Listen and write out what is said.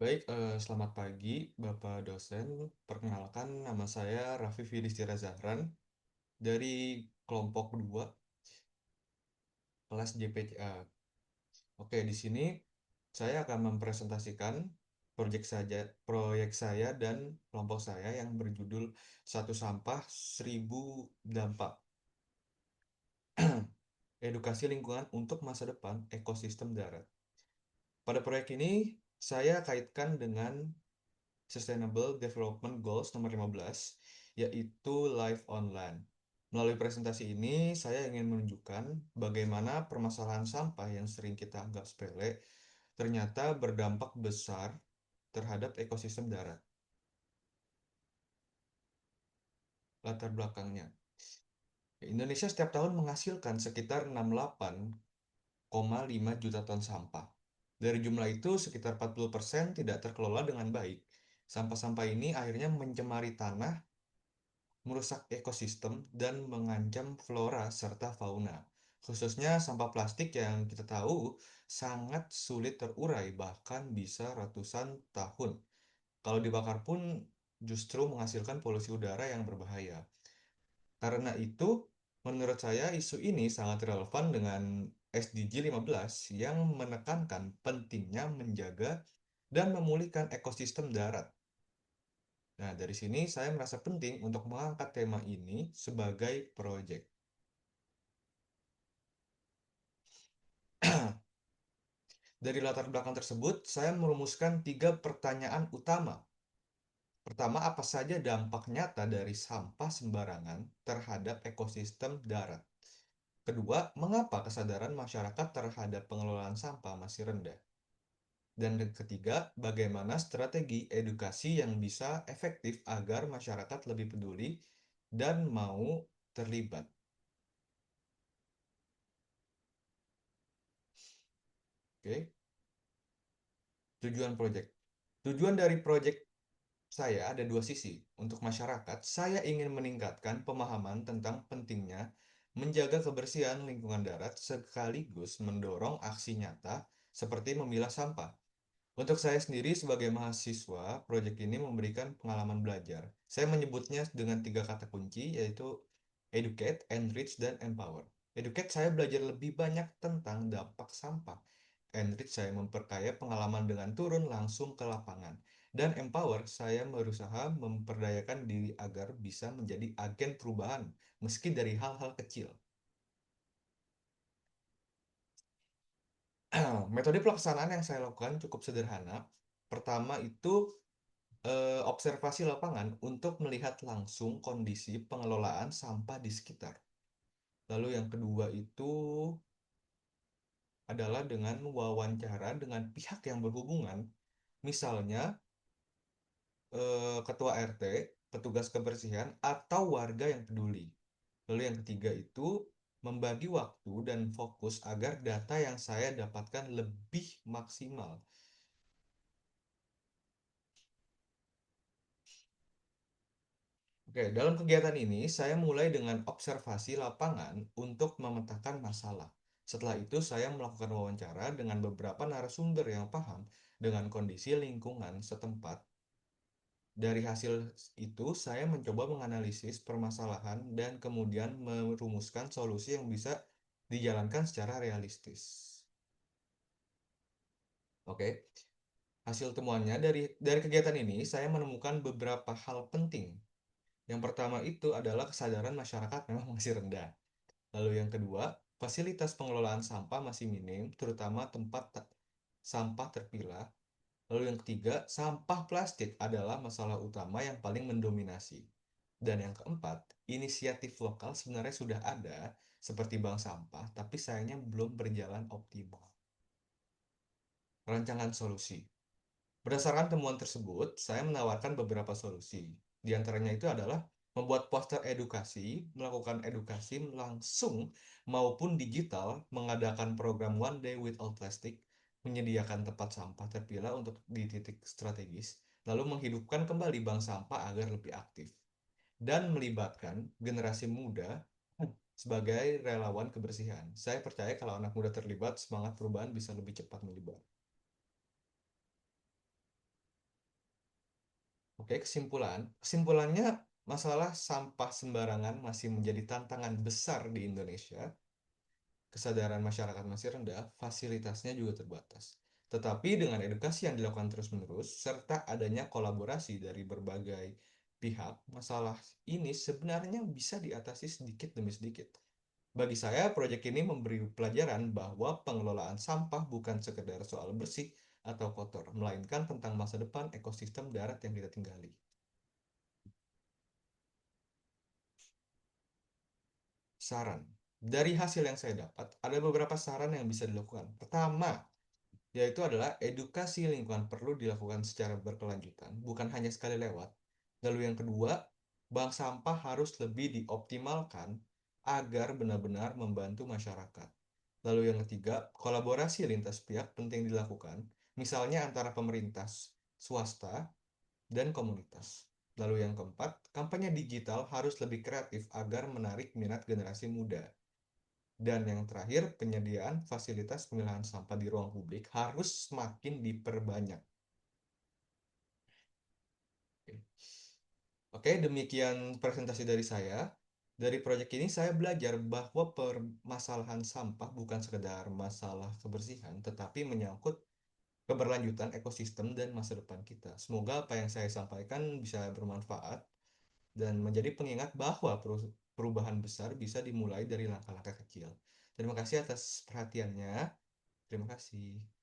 Baik, selamat pagi Bapak dosen. Perkenalkan nama saya Raffi Fidistira Zahran dari kelompok 2 kelas JPCA. Oke, di sini saya akan mempresentasikan proyek saya dan kelompok saya yang berjudul Satu Sampah Seribu Dampak. Edukasi lingkungan untuk masa depan ekosistem darat. Pada proyek ini saya kaitkan dengan Sustainable Development Goals nomor 15, yaitu Life on Land. Melalui presentasi ini, saya ingin menunjukkan bagaimana permasalahan sampah yang sering kita anggap sepele ternyata berdampak besar terhadap ekosistem darat. Latar belakangnya, Indonesia setiap tahun menghasilkan sekitar 68,5 juta ton sampah. Dari jumlah itu, sekitar 40% tidak terkelola dengan baik. Sampah-sampah ini akhirnya mencemari tanah, merusak ekosistem, dan mengancam flora serta fauna. Khususnya sampah plastik yang kita tahu sangat sulit terurai, bahkan bisa ratusan tahun. Kalau dibakar pun justru menghasilkan polusi udara yang berbahaya. Karena itu, menurut saya isu ini sangat relevan dengan SDG 15 yang menekankan pentingnya menjaga dan memulihkan ekosistem darat. Nah, dari sini saya merasa penting untuk mengangkat tema ini sebagai proyek. Dari latar belakang tersebut, saya merumuskan 3 pertanyaan utama. Pertama, apa saja dampak nyata dari sampah sembarangan terhadap ekosistem darat? Kedua, mengapa kesadaran masyarakat terhadap pengelolaan sampah masih rendah? Dan yang ketiga, bagaimana strategi edukasi yang bisa efektif agar masyarakat lebih peduli dan mau terlibat? Oke. Tujuan proyek. Tujuan dari proyek saya ada dua sisi. Untuk masyarakat, saya ingin meningkatkan pemahaman tentang pentingnya menjaga kebersihan lingkungan darat sekaligus mendorong aksi nyata seperti memilah sampah. Untuk saya sendiri sebagai mahasiswa, proyek ini memberikan pengalaman belajar. Saya menyebutnya dengan 3 kata kunci, yaitu educate, enrich, dan empower. Educate, saya belajar lebih banyak tentang dampak sampah. Enrich, saya memperkaya pengalaman dengan turun langsung ke lapangan. Dan empower, saya berusaha memperdayakan diri agar bisa menjadi agen perubahan, meski dari hal-hal kecil. Metode pelaksanaan yang saya lakukan cukup sederhana. Pertama itu observasi lapangan untuk melihat langsung kondisi pengelolaan sampah di sekitar. Lalu yang kedua itu adalah dengan wawancara dengan pihak yang berhubungan, misalnya ketua RT, petugas kebersihan, atau warga yang peduli. Lalu yang ketiga itu membagi waktu dan fokus agar data yang saya dapatkan lebih maksimal. Oke, dalam kegiatan ini saya mulai dengan observasi lapangan untuk memetakan masalah. Setelah itu saya melakukan wawancara dengan beberapa narasumber yang paham dengan kondisi lingkungan setempat. Dari hasil itu saya mencoba menganalisis permasalahan dan kemudian merumuskan solusi yang bisa dijalankan secara realistis. Oke, hasil temuannya dari kegiatan ini saya menemukan beberapa hal penting. Yang pertama itu adalah kesadaran masyarakat memang masih rendah. Lalu yang kedua, fasilitas pengelolaan sampah masih minim, terutama tempat sampah terpilah. Lalu yang ketiga, sampah plastik adalah masalah utama yang paling mendominasi. Dan yang keempat, inisiatif lokal sebenarnya sudah ada, seperti bank sampah, tapi sayangnya belum berjalan optimal. Rancangan solusi. Berdasarkan temuan tersebut, saya menawarkan beberapa solusi. Di antaranya itu adalah membuat poster edukasi, melakukan edukasi langsung maupun digital, mengadakan program One Day Without Plastic, menyediakan tempat sampah terpilah untuk di titik strategis, lalu menghidupkan kembali bank sampah agar lebih aktif, dan melibatkan generasi muda sebagai relawan kebersihan. Saya percaya kalau anak muda terlibat, semangat perubahan bisa lebih cepat menyebar. Oke, kesimpulannya masalah sampah sembarangan masih menjadi tantangan besar di Indonesia. Kesadaran masyarakat masih rendah, fasilitasnya juga terbatas. Tetapi dengan edukasi yang dilakukan terus-menerus, serta adanya kolaborasi dari berbagai pihak, masalah ini sebenarnya bisa diatasi sedikit demi sedikit. Bagi saya, proyek ini memberi pelajaran bahwa pengelolaan sampah bukan sekedar soal bersih atau kotor, melainkan tentang masa depan ekosistem darat yang kita tinggali. Saran. Dari hasil yang saya dapat, ada beberapa saran yang bisa dilakukan. Pertama, yaitu adalah edukasi lingkungan perlu dilakukan secara berkelanjutan, bukan hanya sekali lewat. Lalu yang kedua, bank sampah harus lebih dioptimalkan agar benar-benar membantu masyarakat. Lalu yang ketiga, kolaborasi lintas pihak penting dilakukan, misalnya antara pemerintah, swasta, dan komunitas. Lalu yang keempat, kampanye digital harus lebih kreatif agar menarik minat generasi muda. Dan yang terakhir, penyediaan fasilitas pemilahan sampah di ruang publik harus semakin diperbanyak. Oke, demikian presentasi dari saya. Dari proyek ini saya belajar bahwa permasalahan sampah bukan sekedar masalah kebersihan, tetapi menyangkut keberlanjutan ekosistem dan masa depan kita. Semoga apa yang saya sampaikan bisa bermanfaat dan menjadi pengingat bahwa perubahan besar bisa dimulai dari langkah-langkah kecil. Terima kasih atas perhatiannya. Terima kasih.